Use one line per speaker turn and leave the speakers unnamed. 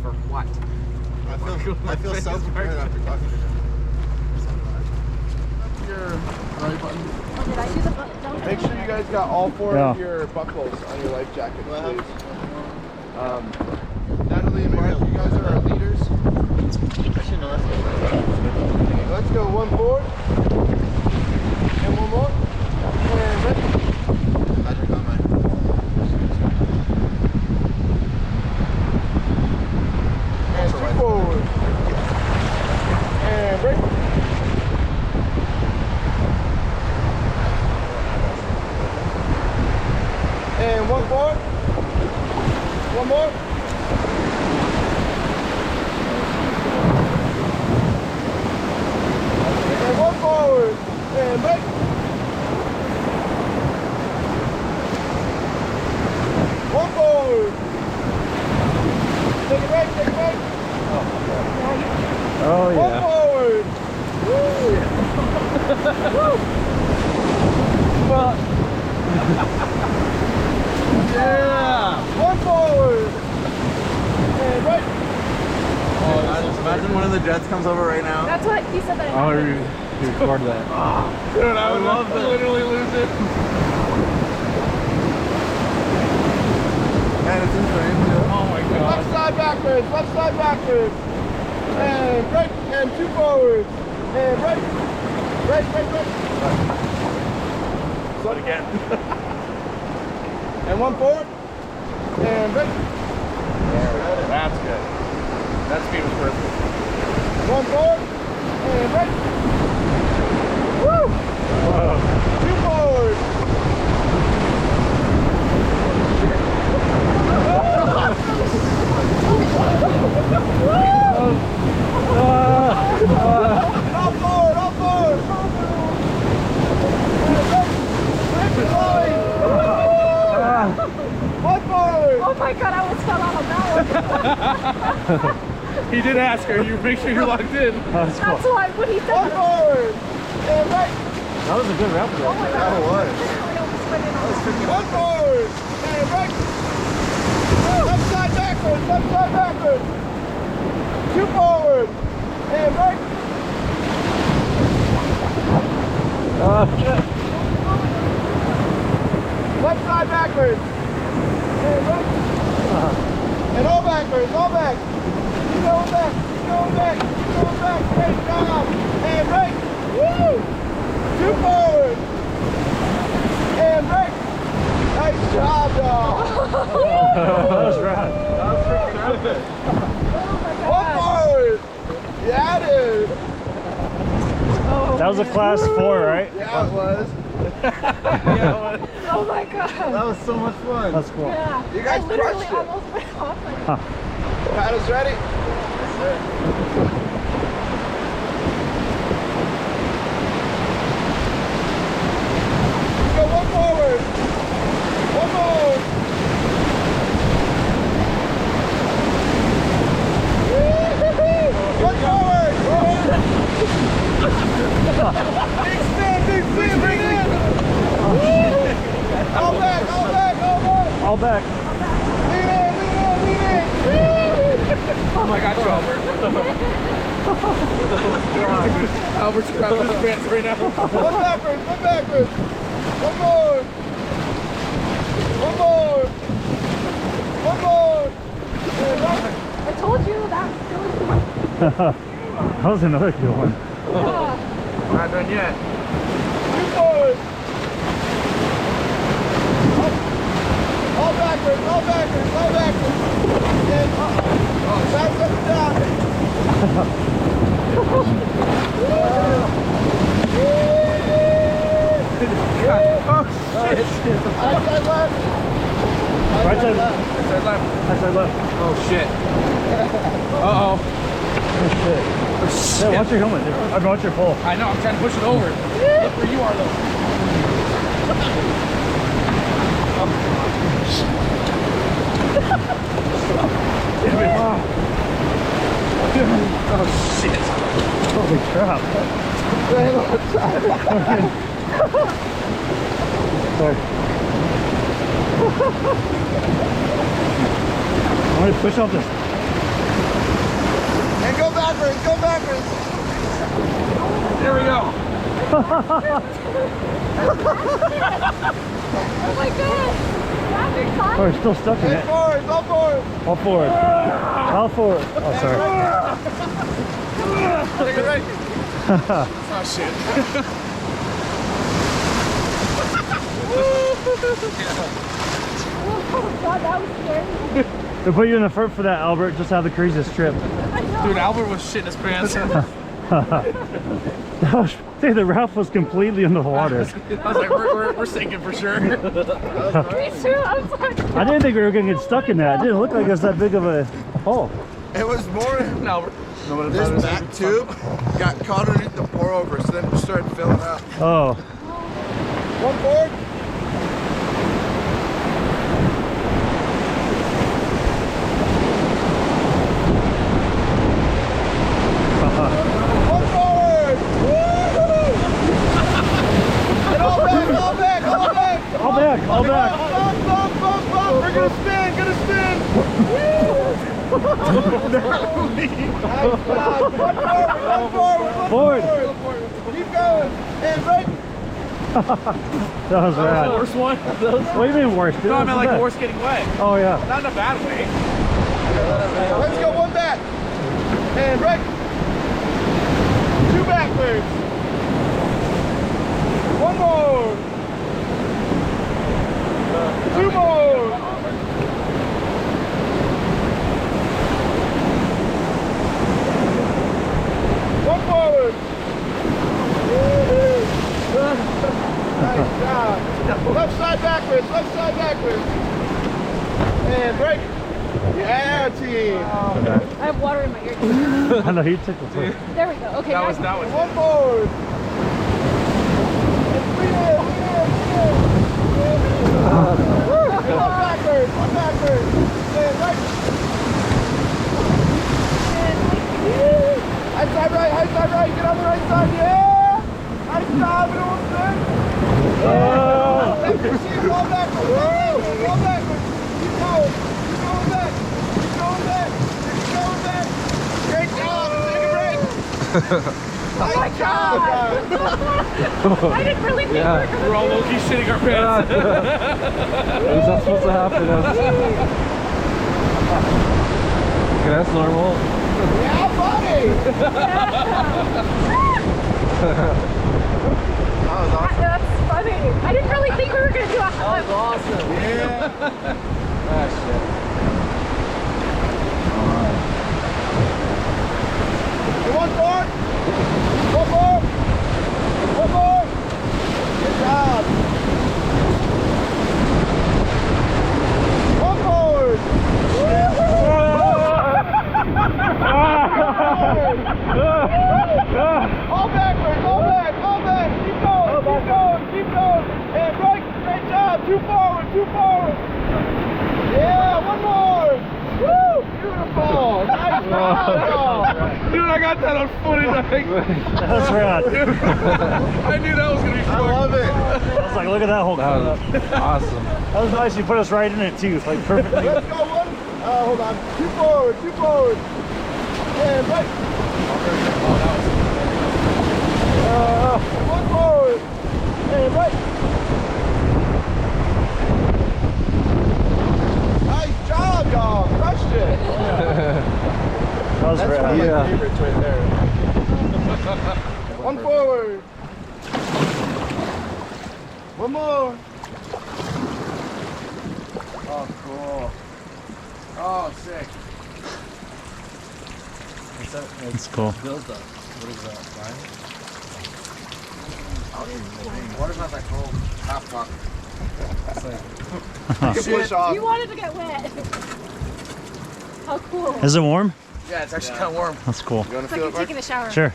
For what?
I feel so prepared after talking to him.
Your right button.
Oh, did I do the button?
Make sure you guys got all four of your buckles on your life jacket, please. Natalie and Mark, you guys are our leaders.
I should know that's
Let's go. One forward. And one more. And ready.
Patrick on mine.
And two forward. And break. And one forward. One more. And one forward. And break. One forward. Take a break, take a break.
Oh, yeah.
One forward. Woo. Woo. Yeah. One forward. And right.
Oh, imagine one of the jets comes over right now.
That's what he said that I
Oh,
had.
you record that.
Dude, I would love to literally lose it.
Man, it's insane, too.
Oh my god. Left side backwards, left side backwards. And right, and two forwards. And right. Right, right, right. So again. And one forward. And right. That's good. That speed was perfect. One forward. And right. Woo! Whoa. Two forward. All forward, all forward. One forward.
Oh my god, I almost fell out of that one.
He did ask her, you make sure you're locked in.
That's cool.
That's why when he said
One forward. And right.
That was a good route.
oh my god.
That was.
I almost went in on that.
One forward. And right. Left side backwards, left side backwards. Two forward. And right. Left side backwards. And right. And all backwards, all back. Keep going back, keep going back, keep going back. Great job. And right. Woo! Two forward. And right. Nice job, dog.
That was right.
That was freaking epic.
Oh my
One
god.
forward. Yeah, dude.
Oh,
That was a class 4, right?
Yeah, it was.
Yeah, it was.
oh my god.
That was so much fun.
That's cool.
Yeah.
You guys
I literally
crushed it.
almost went off.
Huh.
Paddles ready? Go one forward. One more. One forward. Big spin, bring it in. All back, all back, all back.
All back.
Lean in, lean in, lean in.
Oh my god, Albert. Albert's grabbing his pants right now.
One backwards, one backwards. One more. One more. One more. And right.
I told you that.
That was another good one.
Yeah.
Not done yet. Two forward. All backwards, all backwards, all backwards. And back up and down.
Oh shit.
Right side left.
Right side
left.
Right side left.
Right side left.
Oh shit. Uh-oh.
Oh, shit.
Oh, shit.
Yeah, watch your helmet, dude. I mean, watch your pole.
I know, I'm trying to push it over. Look where you are though. Oh shit.
Holy crap. Sorry. Hey, push off this.
And go backwards, go backwards.
There we go.
Oh my god! Rafting
Oh,
time?
we're still stuck in
And
it.
forward, go forward.
All forward. All forward. Oh, sorry.
Take it right.
Oh shit.
Oh god, that was scary.
They put you in the front for that, Albert. Just have the craziest trip.
I know.
Dude, Albert was shitting his pants.
That was, dude, the raft was completely in the water.
I was like, we're sinking for sure.
Me too. I was like,
I didn't think we were going to get stuck in that. It didn't look like it was that big of a hole.
It was more.
Albert.
This back tube got caught underneath the pour over, so then it started filling up.
Oh.
One forward. One forward. Woo-hoo! And all back, all back, all back.
All back, all back.
Bump, bump, bump, bump. We're gonna spin, gonna spin. Nice job. One forward,
Forward.
Keep going. And right.
That was
The
rad.
worst one.
What do you mean worse? Dude?
No, I
That
meant
was
like
the
horse getting wet.
best. Oh, yeah.
Not in a bad way.
Let's go one back. And right. Two backwards. One more. Two more. One forward. Nice job. Left side backwards, left side backwards. And break. Yeah, team.
I have water in my ear.
I know, you took the foot.
There we go. Okay,
That
now
was
One forward. And three in. One backwards, one backwards. And right. High side right, high side right. Get on the right side, yeah. Nice job, it almost good. Backwards, see, roll backwards, roll backwards. Keep going, keep going back. Keep going back, keep going back. Great job, take a break.
Oh my god! I didn't really think we were gonna
We're all
do
low-key shitting our pants.
Is that supposed to happen? Okay, that's normal.
Yeah, buddy.
That's funny. I didn't really think we were gonna do a hug.
Awesome.
Yeah.
Ah, shit.
One more. One more. One more. Good job. One forward. All backwards, all back, all back. Keep going, keep going, keep going. And right, great job. Two forward, two forward. Yeah, one more. Woo, beautiful. Nice job.
Dude, I got that on footage, I think.
That's rad.
I knew that was going to be
I
fun.
love it.
I was like, look at that hole coming up.
Awesome.
That was nice. You put us right in it, too. Like, perfectly.
Let's go one. Hold on. Two forward, two forward. And right. One forward. And right. Nice job, y'all. Crushed it.
That was
That's one of
rad.
my
Yeah.
favorites right there. One forward. One more. Oh, cool. Oh, sick.
That's cool.
Water's not that cold. Half cup.
You can push off.
You wanted to get wet. How cool.
Is it warm?
Yeah, it's actually kind of warm.
That's cool.
You want
It's
to
like
feel
you're
it, Mark?
taking a shower.
Sure.